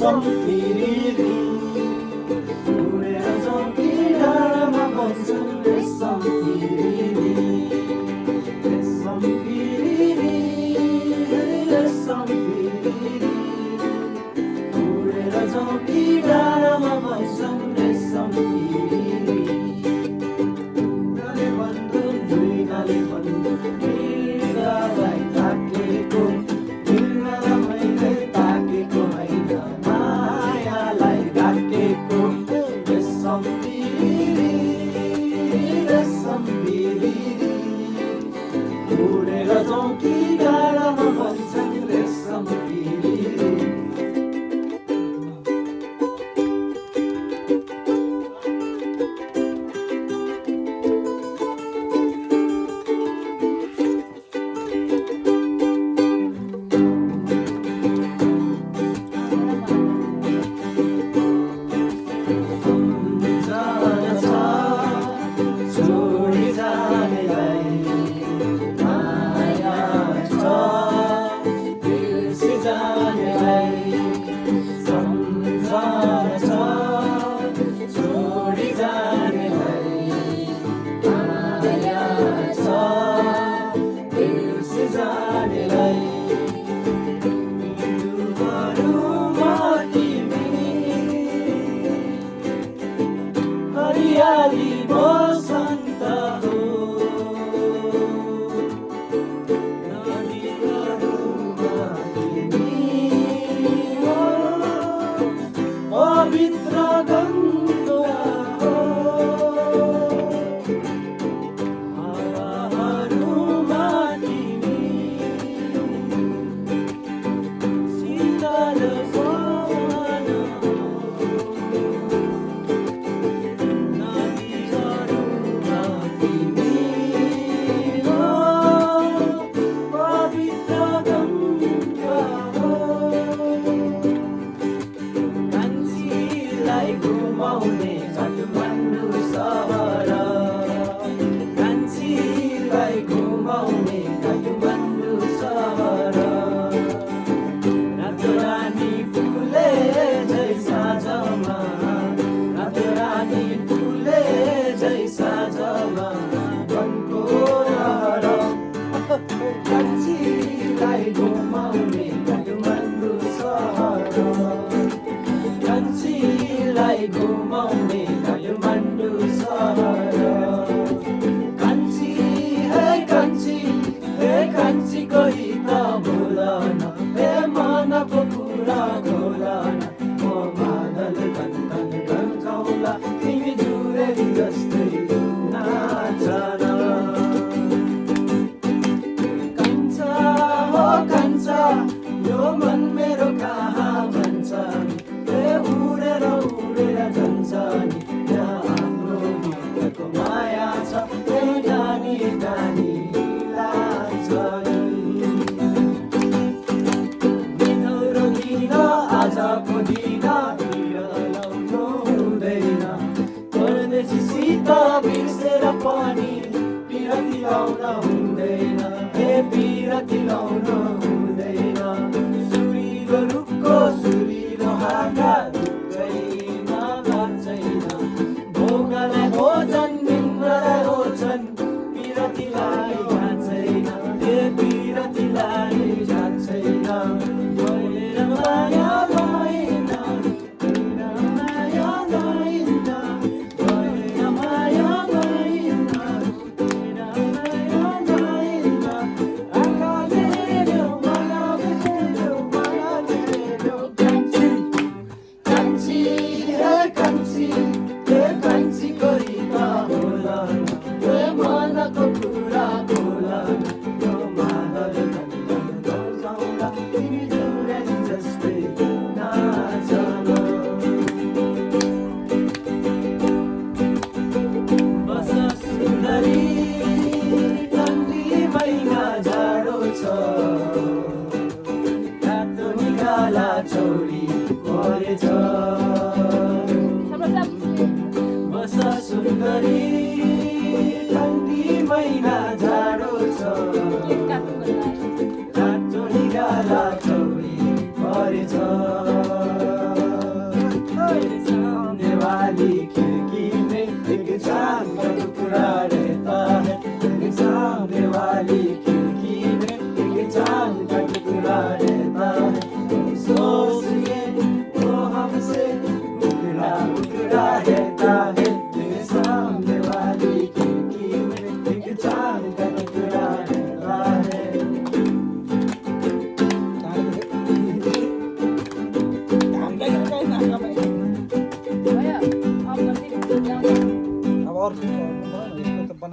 रेशम फिरिरी उडेर जाउँ कि डाँडामा बन्छन् रेशम फिरिरी रेशम फिरिरी रेशम फिरिरी उडेर जाउँ कि डाँडामा बन्छन् रेशम फिरिरी गाले बन्धु दुई गाले बन्धु मृगलाई ताकेको मृगलाई मैले ताकेको होइन मायालाई ढाकेको रेशम फिरिरी रेशम फिरिरी उडेर जाउँ कि डाँडामा बन्छन् रेशम फिरिरी छोडी जानेलाई माया छ बिर्सी जानेलाई सम्झना छ छोडी जानेलाई माया छ बिर्सी जानेलाई हिउँदहरूमा तिमी हरियाली बसन्त हो नदीहरूमा तिमी हो पवित्र गङ्गा हो हावाहरूमा तिमी शीतल पवन हो नदीहरूमा तिमी हो पवित्र गङ्गा हो कान्छीलाई घुमाउने काठमाडौँ सहर कान्छीलाई घुमाउने काठमाडौँ सहर रातो रानी फुले झै साँझमा रातो रानी फुले झै साँझमा वनको रहर कान्छीलाई घुमाउने काठमाडौँ सहर कान्छीलाई घुमाउने काठमाडौँ सहर कान्छी हे कान्छी कोही त बोल न हे मनको कुरा खोल न म मादल कन गन्काउला तिमी जुरेली जस्तै नाच न कान्छा हो कान्छा यो मन मेरो कहाँ भन्छ ए उडेर उडेर जान्छ नि यहाँ हाम्रो गीतको माया छ ए जानी जानी लाग्छ नि मिठो दिन आजको दिन लाउनु हुँदैन परदेशीसित बिर्सेर पनि पिरती लाउन हुँदैन हे पिरती लाउन हुँदैन सुरिलो रुखको सुरिलो हाँगा रुखैमा बाँच्दैन भोगलाई भोजन निन्द्रालाई ओछन् पिरतीलाई जाँच्दैन हे पिरतीलाई जाँच्दैन गएर माया भएन माया भएन गएर माया भएन माया भएन आँखाले देऊ मलाई देऊ कान्छी कान्छी हे कान्छी कोही त बोल न हे मनको कुरा बोल न यो मादल गन्जाउँला तिमी जुरेली जस्तै नाच न बस सुन्दरी ठन्डी महिना जाडो छ रातो निगाला छोडी परेछ बस सुन्दरी ठन्डी महिना जाडो छ रातो निगाला छोडी परेछ पावरफुल पावरफुल बनाऊ न, यस्तो त बना